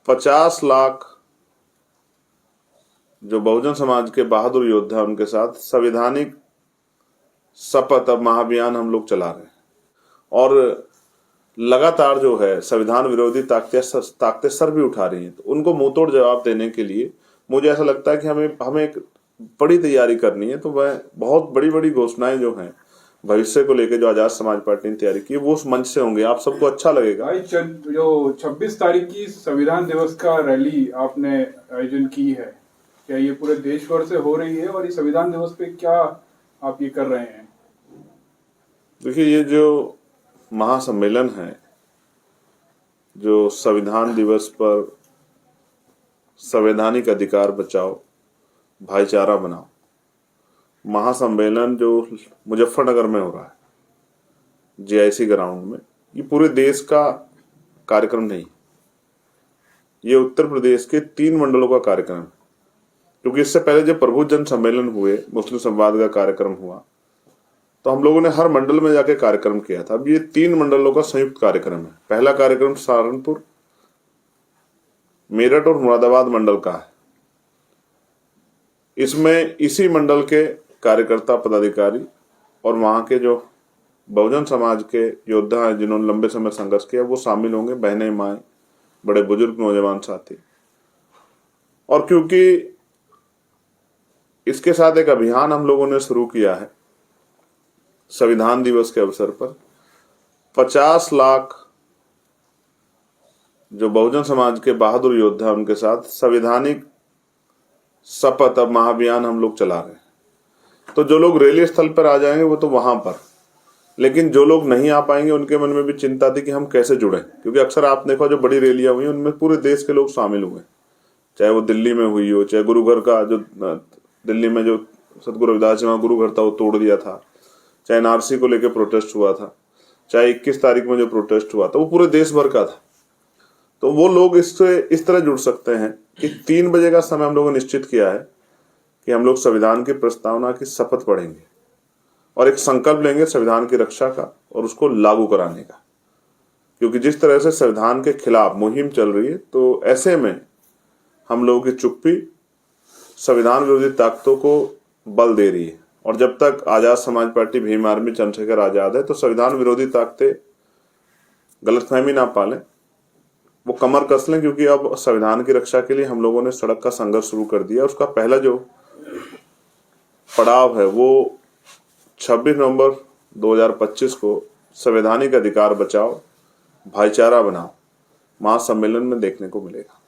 50 लाख जो बहुजन समाज के बहादुर योद्धा, उनके साथ संवैधानिक शपथ अब महाअभियान हम लोग चला रहे हैं। और लगातार जो है संविधान विरोधी ताकतें सर भी उठा रही हैं, तो उनको मुंहतोड़ जवाब देने के लिए मुझे ऐसा लगता है कि हमें एक बड़ी तैयारी करनी है। तो वह बहुत बड़ी बड़ी घोषणाएं जो हैं भविष्य को लेकर जो आजाद समाज पार्टी ने तैयारी की, वो उस मंच से होंगे, आप सबको अच्छा लगेगा। भाई जो 26 तारीख की संविधान दिवस का रैली आपने आयोजन की है, क्या ये पूरे देश भर से हो रही है, और ये संविधान दिवस पे क्या आप ये कर रहे हैं? देखिए, ये जो महासम्मेलन है, जो संविधान दिवस पर संवैधानिक अधिकार बचाओ, भाईचारा बनाओ महासम्मेलन जो मुजफ्फरनगर में हो रहा है, जीआईसी ग्राउंड में, ये पूरे देश का कार्यक्रम नहीं, ये उत्तर प्रदेश के 3 मंडलों का कार्यक्रम है। क्योंकि इससे पहले जब प्रबुद्ध जन सम्मेलन हुए, मुस्लिम संवाद का कार्यक्रम हुआ, तो हम लोगों ने हर मंडल में जाके कार्यक्रम किया था। अब ये 3 मंडलों का संयुक्त कार्यक्रम है। पहला कार्यक्रम सहारनपुर, मेरठ और मुरादाबाद मंडल का है। इसमें इसी मंडल के कार्यकर्ता, पदाधिकारी और वहां के जो बहुजन समाज के योद्धा हैं जिन्होंने लंबे समय संघर्ष किया, वो शामिल होंगे, बहनें, माएं, बड़े बुजुर्ग, नौजवान साथी। और क्योंकि इसके साथ एक अभियान हम लोगों ने शुरू किया है संविधान दिवस के अवसर पर, 50 लाख जो बहुजन समाज के बहादुर योद्धा, उनके साथ संवैधानिक शपथ अब महाअभियान हम लोग चला रहे हैं। तो जो लोग रैली स्थल पर आ जाएंगे वो तो वहां पर, लेकिन जो लोग नहीं आ पाएंगे उनके मन में भी चिंता थी कि हम कैसे जुड़े। क्योंकि अक्सर आप देखो जो बड़ी रैलियां हुई उनमें पूरे देश के लोग शामिल हुए, चाहे वो दिल्ली में हुई हो, चाहे गुरु घर का जो दिल्ली में जो सदगुरु रविदास जी वहां गुरु घर था वो तोड़ दिया था, चाहे एनआरसी को लेकर प्रोटेस्ट हुआ था, चाहे 21 तारीख में जो प्रोटेस्ट हुआ था वो पूरे देश भर का था। तो वो लोग इससे इस तरह जुड़ सकते हैं कि 3 बजे का समय हम लोगों ने निश्चित किया है कि हम लोग संविधान की प्रस्तावना की शपथ पढ़ेंगे और एक संकल्प लेंगे संविधान की रक्षा का और उसको लागू कराने का। क्योंकि जिस तरह से संविधान के खिलाफ मुहिम चल रही है, तो ऐसे में हम लोगों की चुप्पी संविधान विरोधी ताकतों को बल दे रही है। और जब तक आजाद समाज पार्टी, भीम आर्मी, चंद्रशेखर आजाद है, तो संविधान विरोधी ताकतें गलतफहमी ना पालें, वो कमर कस लें। क्योंकि अब संविधान की रक्षा के लिए हम लोगों ने सड़क का संघर्ष शुरू कर दिया। उसका पहला जो पड़ाव है वो 26 नवंबर 2025 को संवैधानिक अधिकार बचाओ, भाईचारा बनाओ महासम्मेलन में देखने को मिलेगा।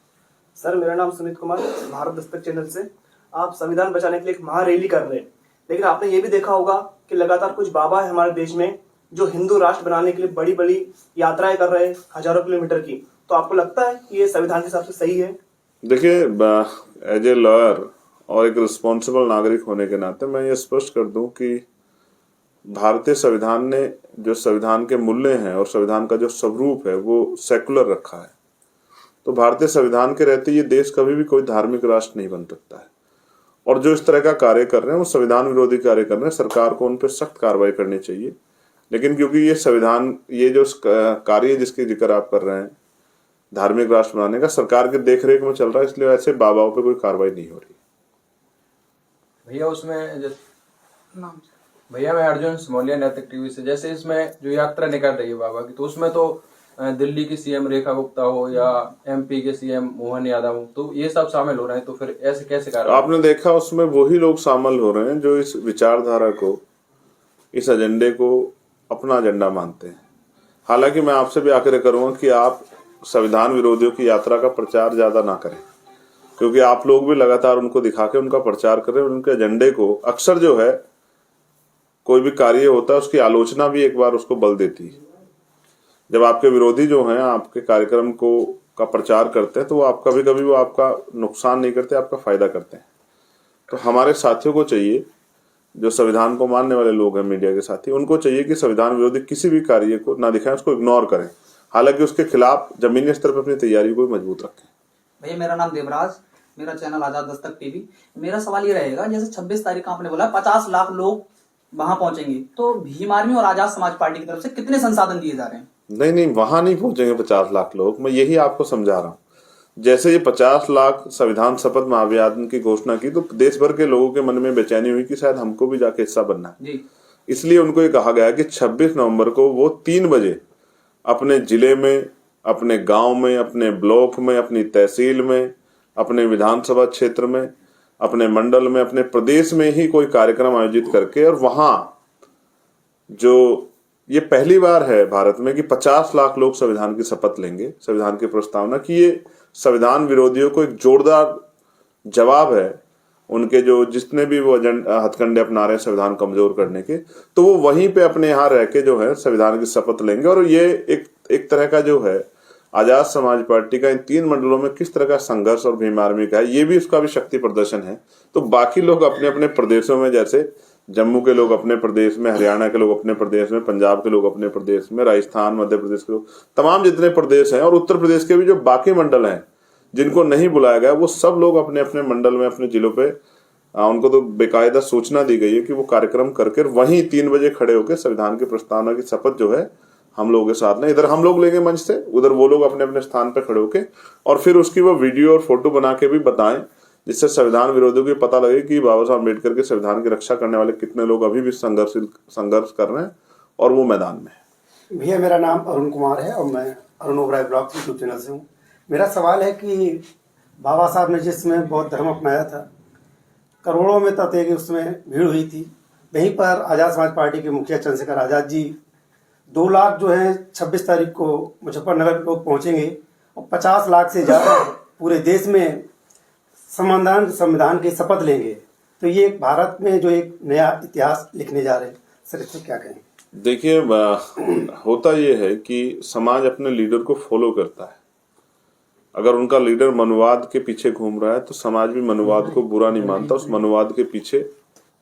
सर, मेरा नाम सुमित कुमार, भारत दस्तक चैनल से। आप संविधान बचाने के लिए एक महारैली कर रहे हैं, लेकिन आपने ये भी देखा होगा कि लगातार कुछ बाबा है हमारे देश में जो हिंदू राष्ट्र बनाने के लिए बड़ी बड़ी यात्राएं कर रहे हैं, हजारों किलोमीटर की। तो आपको लगता है कि ये संविधान के हिसाब से सही है? देखिए, एज ए लॉयर और एक रिस्पॉन्सिबल नागरिक होने के नाते मैं ये स्पष्ट कर दूं कि भारतीय संविधान ने जो संविधान के मूल्य हैं और संविधान का जो स्वरूप है वो सेकुलर रखा है। तो भारतीय संविधान के रहते ये देश कभी भी कोई धार्मिक राष्ट्र नहीं बन सकता है। और जो इस तरह का कार्य कर रहे हैं वो संविधान विरोधी कार्य कर रहे हैं, सरकार को उन पर सख्त कार्रवाई करनी चाहिए। लेकिन क्योंकि ये संविधान, ये जो कार्य जिसकी जिक्र आप कर रहे हैं धार्मिक राष्ट्र बनाने का, सरकार के देखरेख में चल रहा है, इसलिए ऐसे बाबाओं पे कोई कार्रवाई नहीं हो रही। भैया उसमें भैया मैं अर्जुन समोलिया नैतिक टीवी से, जैसे इसमें जो यात्रा निकल रही है बाबा की, तो उसमें तो दिल्ली की सीएम रेखा गुप्ता हो या एमपी के सीएम मोहन यादव हो, तो ये सब शामिल हो रहे हैं। तो फिर ऐसे कैसे कार्य? आपने देखा उसमें वही लोग शामिल हो रहे हैं जो इस विचारधारा को, इस एजेंडे को अपना एजेंडा मानते हैं। हालांकि मैं आपसे भी आग्रह करूंगा कि आप संविधान विरोधियों की यात्रा का प्रचार ज्यादा ना करें, क्योंकि आप लोग भी लगातार उनको दिखा के उनका प्रचार करें। उनके एजेंडे को अक्सर जो है कोई भी कार्य होता है उसकी आलोचना भी एक बार उसको बल देती है। जब आपके विरोधी जो हैं आपके कार्यक्रम को का प्रचार करते हैं तो वो आप कभी कभी वो आपका नुकसान नहीं करते, आपका फायदा करते हैं। तो हमारे साथियों को चाहिए, जो संविधान को मानने वाले लोग हैं, मीडिया के साथी, उनको चाहिए कि संविधान विरोधी किसी भी कार्य को ना दिखाएं, उसको इग्नोर करें। हालांकि उसके खिलाफ जमीनी स्तर पर अपनी तैयारी को मजबूत रखें। भैया मेरा नाम देवराज, मेरा चैनल आजाद दस्तक टीवी। मेरा सवाल ये रहेगा, जैसे 26 तारीख का आपने बोला 50 लाख लोग वहां पहुंचेंगे, तो भीम आर्मी और आजाद समाज पार्टी की तरफ से कितने संसाधन दिए जा रहे हैं? नहीं, वहां नहीं पहुंचेंगे 50 लाख लोग। मैं यही आपको समझा रहा हूँ। जैसे ये 50 लाख संविधान शपथ महाअभियान की घोषणा की तो देश भर के लोगों के मन में बेचैनी हुई कि शायद हमको भी जाके हिस्सा बनना है। जी इसलिए उनको ये कहा गया कि 26 नवंबर को वो 3 बजे अपने जिले में, अपने गांव में, अपने ब्लॉक में, अपनी तहसील में, अपने विधानसभा क्षेत्र में, अपने मंडल में, अपने प्रदेश में ही कोई कार्यक्रम आयोजित करके, और वहां जो ये पहली बार है भारत में कि 50 लाख लोग संविधान की शपथ लेंगे, संविधान की प्रस्तावना की, ये संविधान विरोधियों को एक जोरदार जवाब है उनके जो जितने भी वो हथकंडे अपना रहे हैं संविधान कमजोर करने के, तो वो वहीं पे अपने यहाँ रह के जो है संविधान की शपथ लेंगे। और ये एक तरह का जो है आजाद समाज पार्टी का इन 3 मंडलों में किस तरह का संघर्ष और भीम आर्मी का है, ये भी उसका भी शक्ति प्रदर्शन है। तो बाकी लोग अपने अपने प्रदेशों में, जैसे जम्मू के लोग अपने प्रदेश में, हरियाणा के लोग अपने प्रदेश में, पंजाब के लोग अपने प्रदेश में, राजस्थान, मध्य प्रदेश के लोग, तमाम जितने प्रदेश हैं, और उत्तर प्रदेश के भी जो बाकी मंडल हैं जिनको नहीं बुलाया गया, वो सब लोग अपने अपने मंडल में, अपने जिलों पे, उनको तो बेकायदा सूचना दी गई है कि वो कार्यक्रम करके वहीं 3 बजे खड़े होकर संविधान की प्रस्तावना की शपथ जो है हम लोगों के साथ में, इधर हम लोग लेंगे मंच से, उधर वो लोग अपने अपने स्थान पे खड़े होके, और फिर उसकी वो वीडियो और फोटो बना के भी बताएं, जिससे संविधान विरोधियों को पता लगे कि बाबा साहब अम्बेडकर के संविधान की रक्षा करने वाले कितने लोग अभी भी संघर्ष कर रहे हैं और वो मैदान में है। भैया मेरा नाम अरुण कुमार है और मैं Arun Oberoi blog YouTube channel से हूँ। मेरा सवाल है कि बाबा साहब ने जिसमें बौद्ध धर्म अपनाया था, करोड़ों में तथे कि उसमें भीड़ हुई थी, वहीं पर आज़ाद समाज पार्टी के मुखिया चंद्रशेखर आज़ाद जी 2 लाख जो है 26 तारीख को मुजफ्फरनगर लोग पहुंचेंगे और 50 लाख से ज़्यादा पूरे देश में संविधान की शपथ लेंगे, तो ये भारत में जो एक नया इतिहास लिखने जा रहे हैं, सर इससे क्या कहें? देखिए, होता ये है कि समाज अपने लीडर को फॉलो करता है। अगर उनका लीडर मनुवाद के पीछे घूम रहा है तो समाज भी मनुवाद को बुरा नहीं मानता, उस मनुवाद के पीछे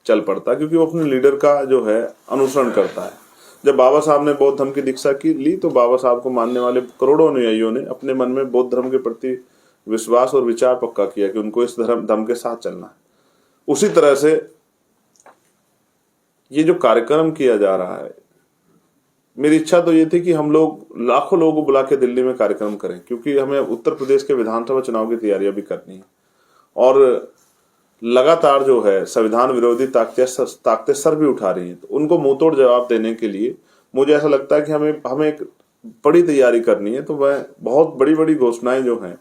चल पड़ता है, क्योंकि वो अपने लीडर का जो है अनुसरण करता है। जब बाबा साहब ने बौद्ध धर्म की दीक्षा की ली तो बाबा साहब को मानने वाले करोड़ों अनुयायियों ने अपने मन में बौद्ध धर्म के प्रति विश्वास और विचार पक्का किया कि उनको इस धर्म के साथ चलना है। उसी तरह से ये जो कार्यक्रम किया जा रहा है, मेरी इच्छा तो ये थी कि हम लोग लाखों लोगों को बुला के दिल्ली में कार्यक्रम करें, क्योंकि हमें उत्तर प्रदेश के विधानसभा चुनाव की तैयारियां भी करनी है और लगातार जो है संविधान विरोधी ताकतें सर भी उठा रही हैं, तो उनको मुंहतोड़ जवाब देने के लिए मुझे ऐसा लगता है कि हमें एक बड़ी तैयारी करनी है। तो वह बहुत बड़ी बड़ी घोषणाएं जो हैं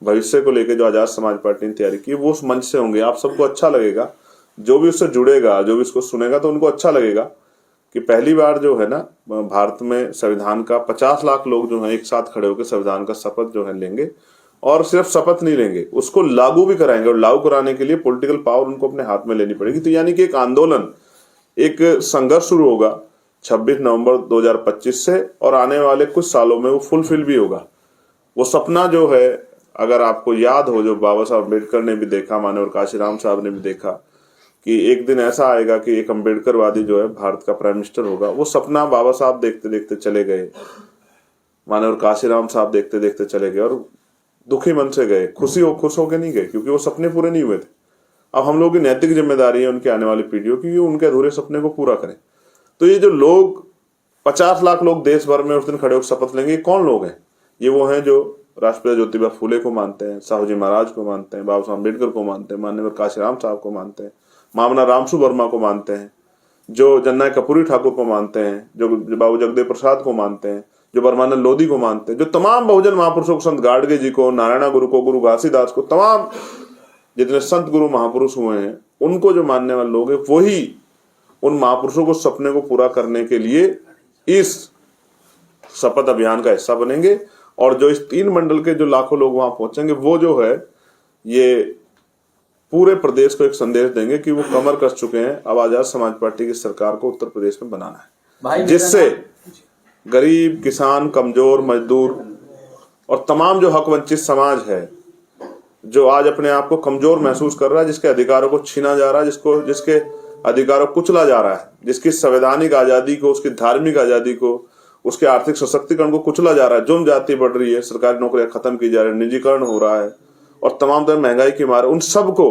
भविष्य को लेकर जो आजाद समाज पार्टी ने तैयारी की, वो उस मंच से होंगे। आप सबको अच्छा लगेगा, जो भी उससे जुड़ेगा, जो भी इसको सुनेगा, तो उनको अच्छा लगेगा कि पहली बार जो है ना भारत में संविधान का 50 लाख लोग जो हैं एक साथ खड़े होकर संविधान का शपथ जो है लेंगे, और सिर्फ शपथ नहीं लेंगे, उसको लागू भी कराएंगे, और लागू कराने के लिए पॉलिटिकल पावर उनको अपने हाथ में लेनी पड़ेगी। तो यानी कि एक आंदोलन, एक संघर्ष शुरू होगा 26 नवंबर 2025 से, और आने वाले कुछ सालों में वो फुलफिल भी होगा। वो सपना जो है, अगर आपको याद हो, जो बाबा साहब अम्बेडकर ने भी देखा, माननीय काशीराम साहब ने भी देखा कि एक दिन ऐसा आएगा कि एक अम्बेडकरवादी जो है भारत का प्राइम मिनिस्टर होगा, वो सपना बाबा साहब देखते देखते चले गए, माननीय काशीराम साहब देखते देखते चले गए, और दुखी मन से गए, खुश होके नहीं गए, क्योंकि वो सपने पूरे नहीं हुए थे। अब हम लोगों की नैतिक जिम्मेदारी है उनके आने वाली पीढ़ियों की, उनके अधूरे सपने को पूरा करें। तो ये जो लोग 50 लाख लोग देश भर में उस दिन खड़े होकर शपथ लेंगे, कौन लोग हैं? ये वो हैं जो राष्ट्रपिता ज्योतिबा फूले को मानते हैं, साहू जी महाराज को मानते हैं, बाबा साहब अम्बेडकर को मानते हैं, माननीय काशीराम साहब को मानते हैं, मामना रामसु वर्मा को मानते हैं, जो जन्नाय कपूरी ठाकुर को मानते हैं, जो बाबू जगदेव प्रसाद को मानते हैं, जो बरमानंद लोधी को मानते हैं, जो तमाम बहुजन महापुरुषों को, संत गाडगे जी को, नारायणा गुरु को, गुरु घासीदास को, तमाम जितने संत गुरु महापुरुष हुए हैं, उनको जो मानने वाले लोग हैं, वही उन महापुरुषों को सपने को पूरा करने के लिए इस शपथ अभियान का हिस्सा बनेंगे। और जो इस 3 मंडल के जो लाखों लोग वहां पहुंचेंगे, वो जो है ये पूरे प्रदेश को एक संदेश देंगे कि वो कमर कस चुके हैं, अब आजाद समाज पार्टी की सरकार को उत्तर प्रदेश में बनाना है, जिससे गरीब, किसान, कमजोर, मजदूर और तमाम जो हक वंचित समाज है, जो आज अपने आप को कमजोर महसूस कर रहा है, जिसके अधिकारों को छीना जा रहा है, जिसके अधिकारों को कुचला जा रहा है, जिसकी संवैधानिक आजादी को, उसकी धार्मिक आजादी को, उसके आर्थिक सशक्तिकरण को कुचला जा रहा है, जुर्म जाति बढ़ रही है, सरकारी नौकरियां खत्म की जा रही है, निजीकरण हो रहा है और तमाम तरह महंगाई की मार, उन सबको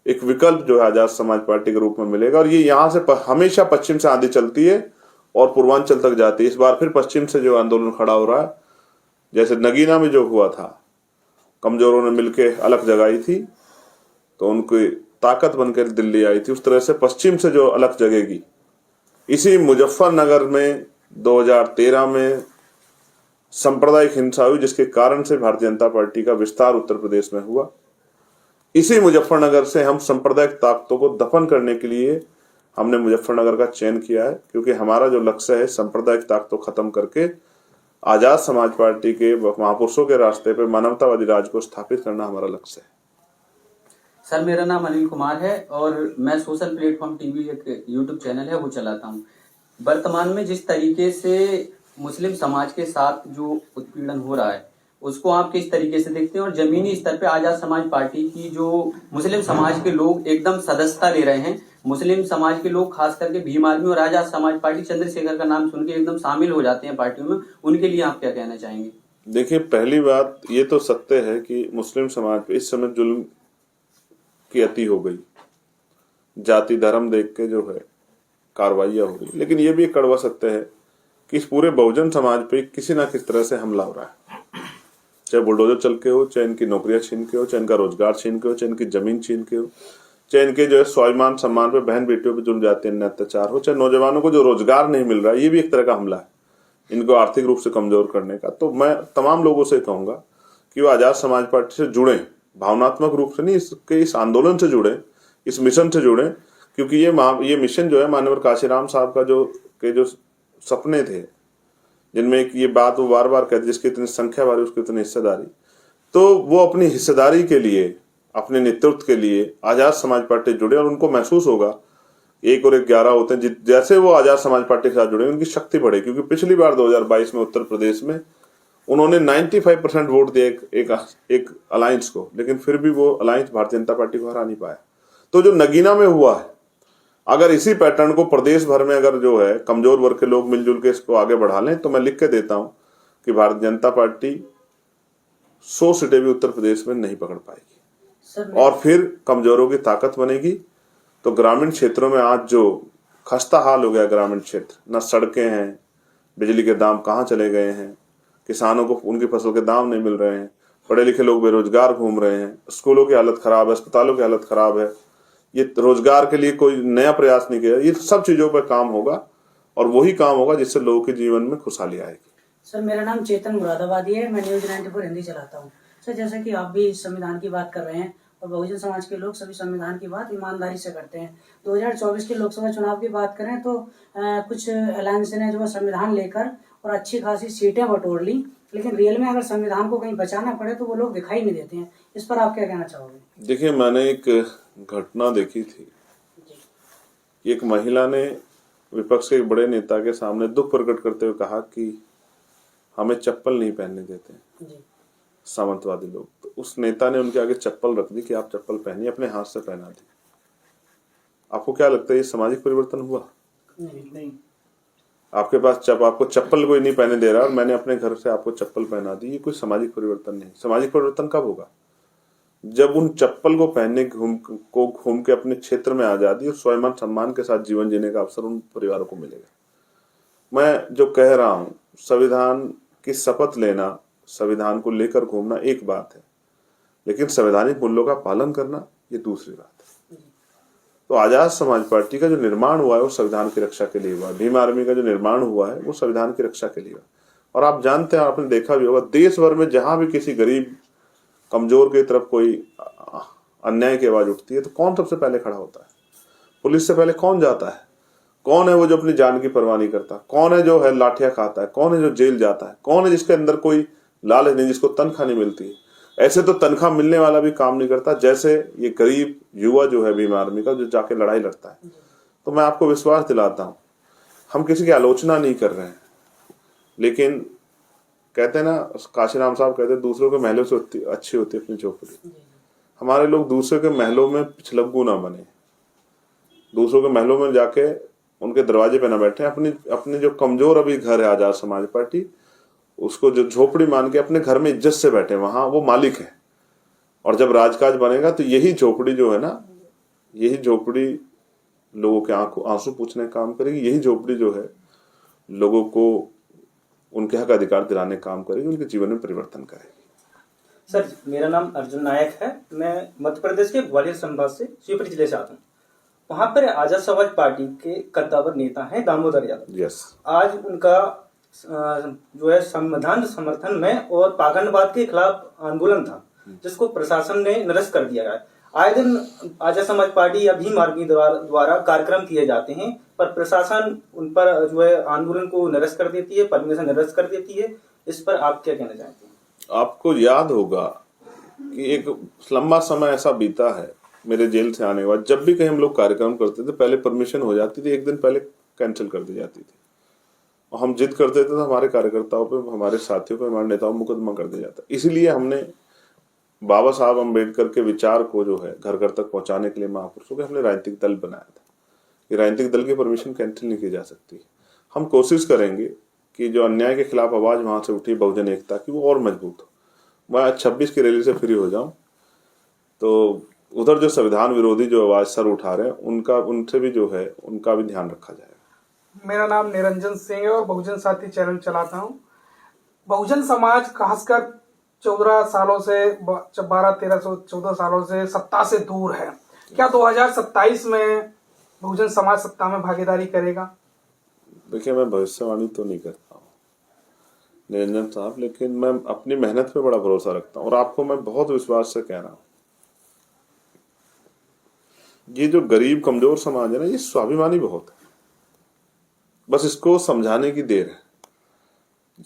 एक विकल्प जो है आजाद समाज पार्टी के रूप में मिलेगा। और ये यहाँ से हमेशा पश्चिम से आंधी चलती है और पूर्वांचल तक जाती है। इस बार फिर पश्चिम से जो आंदोलन खड़ा हो रहा है, जैसे नगीना में जो हुआ था, कमजोरों ने मिलके अलग जगाई थी तो उनकी ताकत बनकर दिल्ली आई थी। उस तरह से पश्चिम से जो अलग जगेगी, इसी मुजफ्फरनगर में 2013 में सांप्रदायिक हिंसा हुई जिसके कारण से भारतीय जनता पार्टी का विस्तार उत्तर प्रदेश में हुआ। इसी मुजफ्फरनगर से हम सांप्रदायिक ताकतों को दफन करने के लिए हमने मुजफ्फरनगर का चयन किया है, क्योंकि हमारा जो लक्ष्य है सांप्रदायिक ताकतों खत्म करके आजाद समाज पार्टी के महापुरुषों के रास्ते पे मानवतावादी राज को स्थापित करना हमारा लक्ष्य है। सर मेरा नाम अनिल कुमार है और मैं सोशल प्लेटफॉर्म टीवी एक यूट्यूब चैनल है वो चलाता हूँ। वर्तमान में जिस तरीके से मुस्लिम समाज के साथ जो उत्पीड़न हो रहा है उसको आप किस तरीके से देखते हैं, और जमीनी स्तर पे आजाद समाज पार्टी की जो मुस्लिम समाज के लोग एकदम सदस्यता ले रहे हैं, मुस्लिम समाज के लोग खास करके भीम आर्मी और आजाद समाज पार्टी चंद्रशेखर का नाम सुन के एकदम शामिल हो जाते हैं पार्टियों में, उनके लिए आप क्या कहना चाहेंगे? देखिए, पहली बात ये तो सत्य है कि मुस्लिम समाज पे इस समय जुल्म की अति हो गई, जाति धर्म देख के जो है कार्रवाइयां हो गई। लेकिन ये भी एक कड़वा सत्य है कि इस पूरे बहुजन समाज पे किसी ना किसी तरह से हमला हो रहा है, चाहे बुलडोजर चल के हो, चाहे इनकी नौकरियां छीन के हो, चाहे इनका रोजगार छीन के हो, चाहे इनकी जमीन छीन के हो, चाहे इनके जो है स्वाभिमान सम्मान पे बहन बेटियों पे जुल्म जाते हैं अत्याचार हो, चाहे नौजवानों को जो रोजगार नहीं मिल रहा है, ये भी एक तरह का हमला है इनको आर्थिक रूप से कमजोर करने का। तो मैं तमाम लोगों से कहूंगा कि वो आजाद समाज पार्टी से जुड़े, भावनात्मक रूप से नहीं, इसके इस आंदोलन से जुड़े, इस मिशन से जुड़े, क्योंकि ये मिशन जो है माननीय काशीराम साहब का जो सपने थे, जिनमें एक ये बात वो बार बार कहते, जिसकी इतनी संख्या बारी उसकी इतनी हिस्सेदारी, तो वो अपनी हिस्सेदारी के लिए, अपने नेतृत्व के लिए आजाद समाज पार्टी जुड़े और उनको महसूस होगा 1 और 1 11 होते हैं। जैसे वो आजाद समाज पार्टी के साथ जुड़े उनकी शक्ति बढ़े, क्योंकि पिछली बार 2022 में उत्तर प्रदेश में उन्होंने 95% वोट दिए एक अलायंस को, लेकिन फिर भी वो अलायंस भारतीय जनता पार्टी को हरा नहीं पाया। तो जो नगीना में हुआ है, अगर इसी पैटर्न को प्रदेश भर में अगर जो है कमजोर वर्ग के लोग मिलजुल के इसको आगे बढ़ा लें, तो मैं लिख के देता हूं कि भारतीय जनता पार्टी 100 सीटें भी उत्तर प्रदेश में नहीं पकड़ पाएगी और फिर कमजोरों की ताकत बनेगी। तो ग्रामीण क्षेत्रों में आज जो खस्ता हाल हो गया, ग्रामीण क्षेत्र, न सड़कें हैं, बिजली के दाम कहाँ चले गए हैं, किसानों को उनकी फसल के दाम नहीं मिल रहे हैं, पढ़े लिखे लोग बेरोजगार घूम रहे हैं, स्कूलों की हालत खराब है, अस्पतालों की हालत खराब है, ये रोजगार के लिए कोई नया प्रयास नहीं किया। ये सब चीजों पर काम होगा और वही काम होगा जिससे लोगों के जीवन में खुशहाली आएगी। सर मेरा नाम चेतन मुरादाबादी है, मैं न्यूज 94 हिंदी चलाता हूँ। सर जैसा कि आप भी संविधान की बात कर रहे हैं और बहुजन समाज के लोग सभी संविधान की बात ईमानदारी से करते हैं। 2024 के लोकसभा चुनाव की बात करें तो कुछ अलायंस ने जो संविधान लेकर और अच्छी खासी सीटें बटोर ली, लेकिन रियल में अगर संविधान को कहीं बचाना पड़े तो वो लोग दिखाई नहीं देते हैं। इस पर आप क्या कहना चाहोगे? देखिए, मैंने एक घटना देखी थी, एक महिला ने विपक्ष के एक बड़े नेता के सामने दुख प्रकट करते हुए कहा कि हमें चप्पल नहीं पहनने देते सामंतवादी लोग। तो उस नेता ने उनके आगे चप्पल रख दी कि आप चप्पल पहनिए, अपने हाथ से पहना दी। आपको क्या लगता है ये सामाजिक परिवर्तन हुआ? नहीं। आपके पास आपको चप्पल कोई नहीं पहने दे रहा और मैंने अपने घर से आपको चप्पल पहना दी, ये कोई सामाजिक परिवर्तन नहीं। सामाजिक परिवर्तन कब होगा? जब उन चप्पल को पहनने घूम के अपने क्षेत्र में आजादी और स्वाभिमान सम्मान के साथ जीवन जीने का अवसर उन परिवारों को मिलेगा। मैं जो कह रहा हूं, संविधान की शपथ लेना, संविधान को लेकर घूमना एक बात है, लेकिन संवैधानिक मूल्यों का पालन करना ये दूसरी बात है। तो आजाद समाज पार्टी का जो निर्माण हुआ है वो संविधान की रक्षा के लिए हुआ है। भीम आर्मी का जो निर्माण हुआ है वो संविधान की रक्षा के लिए हुआ। और आप जानते हैं, आपने देखा भी होगा, देश भर में जहां भी किसी गरीब कमजोर की तरफ कोई अन्याय की आवाज उठती है तो कौन सबसे पहले खड़ा होता है? पुलिस से पहले कौन जाता है? कौन है वो जो अपनी जान की परवाह नहीं करता? कौन है जो है लाठियां खाता है? कौन है जो जेल जाता है? कौन है जिसके अंदर कोई लालच नहीं, जिसको तनख्वाह नहीं मिलती है? ऐसे तो तनख्वाह मिलने वाला भी काम नहीं करता जैसे ये गरीब युवा जो है भीम आर्मी का, जो जाके लड़ाई लड़ता है। तो मैं आपको विश्वास दिलाता हूं, हम किसी की आलोचना नहीं कर रहे हैं, लेकिन कहते हैं ना, काशीराम साहब कहते हैं दूसरों के महलों से अच्छी होती है अपनी झोपड़ी। हमारे लोग दूसरे के महलों में पिछलग्गू ना बने, दूसरों के महलों में जाके उनके दरवाजे पे ना बैठे। अपनी जो कमजोर अभी घर है आजाद समाज पार्टी, उसको जो झोपड़ी मान के अपने घर में इज्जत से बैठे, वहां वो मालिक है। और जब राजकाज बनेगा तो यही झोपड़ी जो है ना, यही झोपड़ी लोगों के आंसू पूछने का काम करेगी। यही झोपड़ी जो है लोगों को उनके हक अधिकार दिलाने का काम करेगी, उनके जीवन में परिवर्तन करेगी। सर, मेरा नाम अर्जुन नायक है। मैं मध्य प्रदेश के ग्वालियर संभाग से शिवपुरी जिले से आता हूँ। वहां पर आजाद समाज पार्टी के कद्दावर नेता हैं दामोदर यादव। यस। आज उनका जो है संविधान समर्थन में और पाखंडवाद के खिलाफ आंदोलन था, जिसको प्रशासन ने निरस्त कर दिया है। आए दिन आजाद समाज पार्टी या भीम आर्मी द्वारा कार्यक्रम किए जाते हैं, पर प्रशासन उन पर जो है आंदोलन को निरस्त कर देती है, परमिशन निरस्त कर देती है। इस पर आप क्या कहना चाहते हैं? आपको याद होगा कि एक लंबा समय ऐसा बीता है मेरे जेल से आने के बाद, जब भी कहीं हम लोग कार्यक्रम करते थे पहले परमिशन हो जाती थी, एक दिन पहले कैंसिल कर दी जाती थी, और हम जिद करते थे तो हमारे कार्यकर्ताओं पे, हमारे साथियों पे, हमारे नेताओं मुकदमा कर दिया जाता। इसीलिए हमने बाबा साहब अम्बेडकर के विचार को जो है घर घर तक पहुंचाने के लिए महापुरुषों के हमने राजनीतिक दल बनाया था। ये राजनीतिक दल की परमिशन कैंसिल नहीं की जा सकती। हम कोशिश करेंगे कि जो अन्याय के खिलाफ आवाज वहां से उठी बहुजन एकता की, वो और मजबूत हो। मैं 26 की रैली से फ्री हो जाऊं तो उधर जो संविधान विरोधी जो आवाज सर उठा रहे हैं उनसे भी जो है उनका भी ध्यान रखा जाएगा। मेरा नाम निरंजन सिंह है और बहुजन साथी चैनल चलाता हूं। बहुजन समाज खासकर 14 सालों से 14 सालों से सत्ता से दूर है। क्या 2027 में बहुजन समाज सत्ता में भागीदारी करेगा? देखिए, मैं भविष्यवाणी तो नहीं करता हूँ निरंजन साहब, लेकिन मैं अपनी मेहनत पे बड़ा भरोसा रखता हूँ और आपको मैं बहुत विश्वास से कह रहा हूँ, ये जो गरीब कमजोर समाज है ना, ये स्वाभिमानी बहुत है। बस इसको समझाने की देर है।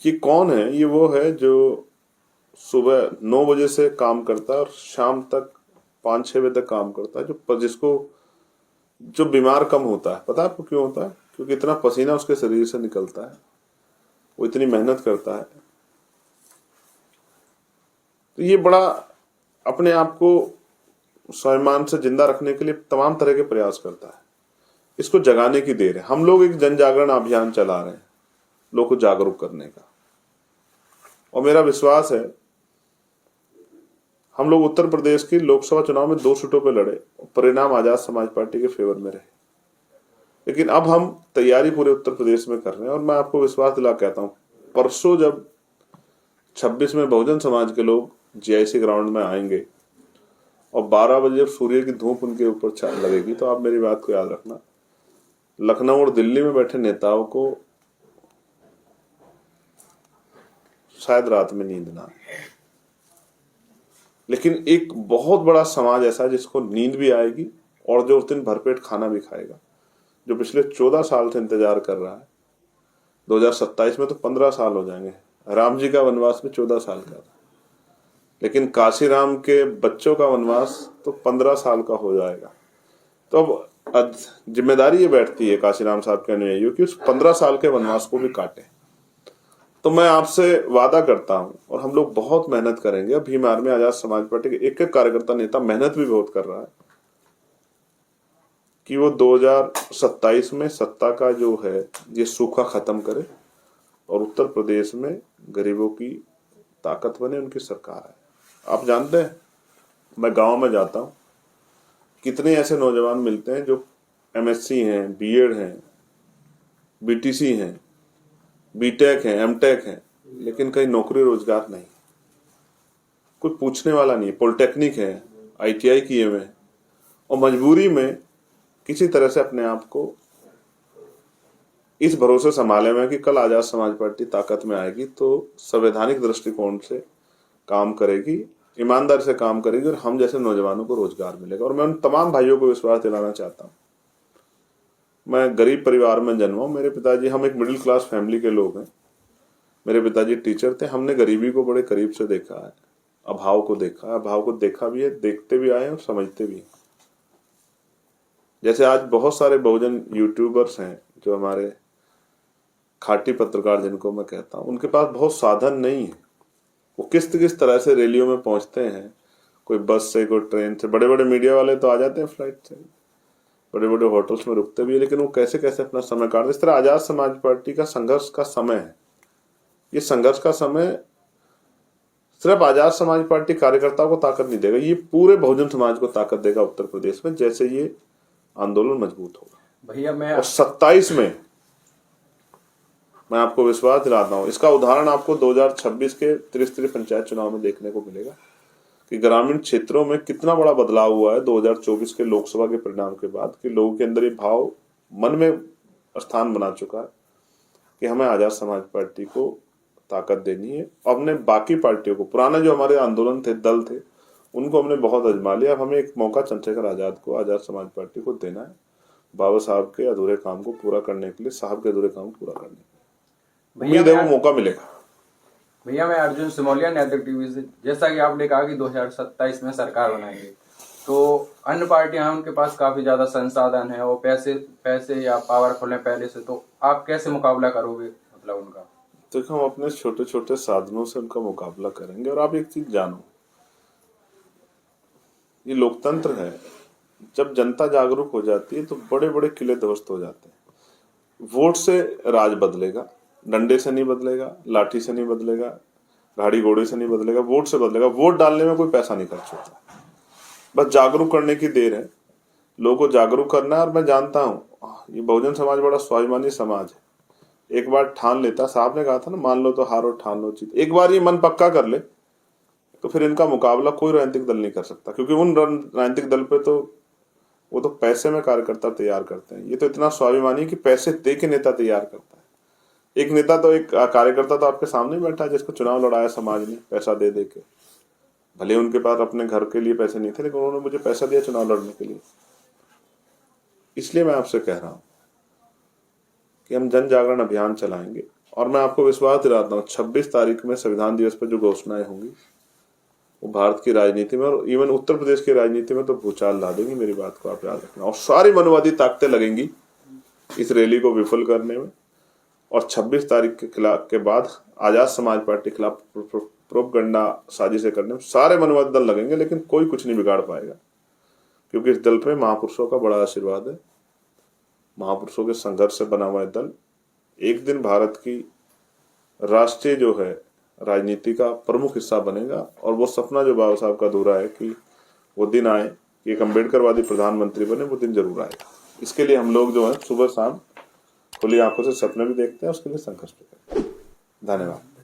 ये कौन है? ये वो है जो सुबह 9 बजे से काम करता है और शाम तक 5-6 बजे तक काम करता है, जो बीमार कम होता है। पता है आपको क्यों होता है? क्योंकि इतना पसीना उसके शरीर से निकलता है, वो इतनी मेहनत करता है। तो ये बड़ा अपने आप को स्वाभिमान से जिंदा रखने के लिए तमाम तरह के प्रयास करता है। इसको जगाने की देर है। हम लोग एक जन जागरण अभियान चला रहे हैं लोगों को जागरूक करने का, और मेरा विश्वास है हम लोग उत्तर प्रदेश की लोकसभा चुनाव में 2 सीटों पे लड़े, परिणाम आजाद समाज पार्टी के फेवर में रहे। लेकिन अब हम तैयारी पूरे उत्तर प्रदेश में कर रहे हैं, और मैं आपको विश्वास दिला कहता हूं, परसों जब 26 में बहुजन समाज के लोग जीआईसी ग्राउंड में आएंगे और 12 बजे जब सूर्य की धूप उनके ऊपर लगेगी, तो आप मेरी बात को याद रखना, लखनऊ और दिल्ली में बैठे नेताओं को शायद रात में नींद ना आए, लेकिन एक बहुत बड़ा समाज ऐसा है जिसको नींद भी आएगी और जो उस दिन भरपेट खाना भी खाएगा, जो पिछले 14 साल से इंतजार कर रहा है। 2027 में तो 15 साल हो जाएंगे। राम जी का वनवास भी 14 साल का था, लेकिन काशी राम के बच्चों का वनवास तो 15 साल का हो जाएगा। तो अब जिम्मेदारी ये बैठती है काशी राम साहब के अनुयायियों की उस 15 साल के वनवास को भी काटे। तो मैं आपसे वादा करता हूं, और हम लोग बहुत मेहनत करेंगे। भीम आर्मी आजाद समाज पार्टी के एक कार्यकर्ता नेता मेहनत भी बहुत कर रहा है कि वो 2027 में सत्ता का जो है ये सूखा खत्म करे और उत्तर प्रदेश में गरीबों की ताकत बने, उनकी सरकार है। आप जानते हैं, मैं गांव में जाता हूं, कितने ऐसे नौजवान मिलते हैं जो एमएससी हैं, बीएड हैं, बीटीसी हैं, बीटेक हैं, एमटेक हैं, लेकिन कहीं नौकरी रोजगार नहीं, कोई पूछने वाला नहीं। पॉलिटेक्निक है, आईटीआई किए हुए हैं, और मजबूरी में किसी तरह से अपने आप को इस भरोसे संभाले हुए कि कल आजाद समाज पार्टी ताकत में आएगी तो संवैधानिक दृष्टिकोण से काम करेगी, ईमानदारी से काम करेगी, और हम जैसे नौजवानों को रोजगार मिलेगा। और मैं उन तमाम भाइयों को विश्वास दिलाना चाहता हूँ। मैं गरीब परिवार में जन्मा हूं। मेरे पिताजी, हम एक मिडिल क्लास फैमिली के लोग हैं। मेरे पिताजी टीचर थे। हमने गरीबी को बड़े करीब से देखा है, अभाव को देखा भी है, देखते भी आए हैं और समझते भी हैं। जैसे आज बहुत सारे बहुजन यूट्यूबर्स हैं जो हमारे खाटी पत्रकार जिनको मैं कहता हूं, उनके पास बहुत साधन नहीं है। वो किस तरह से रैलियों में पहुंचते हैं, कोई बस से, कोई ट्रेन से। बड़े बड़े मीडिया वाले तो आ जाते हैं फ्लाइट से, बड़े बड़े होटल्स में रुकते भी है, लेकिन वो कैसे अपना समय काटते। इस तरह आजाद समाज पार्टी का संघर्ष का समय है। ये संघर्ष का समय सिर्फ आजाद समाज पार्टी कार्यकर्ताओं को ताकत नहीं देगा, ये पूरे बहुजन समाज को ताकत देगा उत्तर प्रदेश में, जैसे ये आंदोलन मजबूत होगा। भैया मैं और 27 में मैं आपको विश्वास दिलाता हूं, इसका उदाहरण आपको 2026 के त्रिस्तरीय पंचायत चुनाव में देखने को मिलेगा। कि ग्रामीण क्षेत्रों में कितना बड़ा बदलाव हुआ है 2024 के लोकसभा के परिणाम के बाद, कि लोगों के अंदर ये भाव मन में स्थान बना चुका है कि हमें आजाद समाज पार्टी को ताकत देनी है। हमने बाकी पार्टियों को, पुराने जो हमारे आंदोलन थे, दल थे, उनको हमने बहुत आजमा लिया। अब हमें एक मौका चंद्रशेखर आजाद को, आजाद समाज पार्टी को देना है बाबा साहब के अधूरे काम को पूरा करने के लिए, साहब के अधूरे काम को पूरा करने के लिए। उम्मीद है वो मौका मिलेगा। भैया मैं अर्जुन सिमोलिया, नैतिक टीवी से। जैसा कि आपने कहा कि 2027 में सरकार बनाएंगे, तो अन्य पार्टियां उनके पास काफी ज्यादा संसाधन है और पैसे या पावरफुल है पहले से, तो आप कैसे मुकाबला करोगे मतलब उनका? तो हम अपने छोटे छोटे साधनों से उनका मुकाबला करेंगे। और आप एक चीज जानो, ये लोकतंत्र है, जब जनता जागरूक हो जाती है तो बड़े बड़े किले ध्वस्त हो जाते हैं। वोट से राज बदलेगा, डंडे से नहीं बदलेगा, लाठी से नहीं बदलेगा, गाड़ी घोड़े से नहीं बदलेगा, वोट से बदलेगा। वोट डालने में कोई पैसा नहीं खर्च होता, बस जागरूक करने की देर है। लोगों को जागरूक करना है। और मैं जानता हूँ ये बहुजन समाज बड़ा स्वाभिमानी समाज है। एक बार ठान लेता, साहब ने कहा था ना, मान लो तो हारो, ठान लो जीत। एक बार ये मन पक्का कर ले तो फिर इनका मुकाबला कोई राजनीतिक दल नहीं कर सकता, क्योंकि उन राजनीतिक दल पे तो वो तो पैसे में कार्यकर्ता तैयार करते हैं। ये तो इतना स्वाभिमानी कि पैसे दे के नेता तैयार करता है। एक नेता तो, एक कार्यकर्ता तो आपके सामने बैठा है जिसको चुनाव लड़ाया समाज ने पैसा दे दे के। भले उनके पास अपने घर के लिए पैसे नहीं थे, लेकिन उन्होंने मुझे पैसा दिया चुनाव लड़ने के लिए। इसलिए मैं आपसे कह रहा हूं कि हम जन जागरण अभियान चलाएंगे। और मैं आपको विश्वास दिलाता हूँ 26 तारीख में संविधान दिवस पर जो घोषणाएं होंगी वो भारत की राजनीति में और इवन उत्तर प्रदेश की राजनीति में तो भूचाल ला देंगी। मेरी बात को आप याद रखना। और सारी मनुवादी ताकतें लगेंगी इस रैली को विफल करने में। और 26 तारीख के बाद आजाद समाज पार्टी के खिलाफ प्रोपगंडा साजिशें करने में सारे मनुवादी दल लगेंगे, लेकिन कोई कुछ नहीं बिगाड़ पाएगा, क्योंकि इस दल पे महापुरुषों का बड़ा आशीर्वाद है। महापुरुषों के संघर्ष से बना हुआ दल एक दिन भारत की राष्ट्रीय जो है राजनीति का प्रमुख हिस्सा बनेगा। और वो सपना जो बाबा साहब का अधूरा है कि वो दिन आए कि एक अम्बेडकरवादी प्रधानमंत्री बने, वो दिन जरूर आएगा। इसके लिए हम लोग जो है सुबह शाम खुली आंखों से सपने भी देखते हैं, उसके लिए संघर्ष भी करते हैं। धन्यवाद।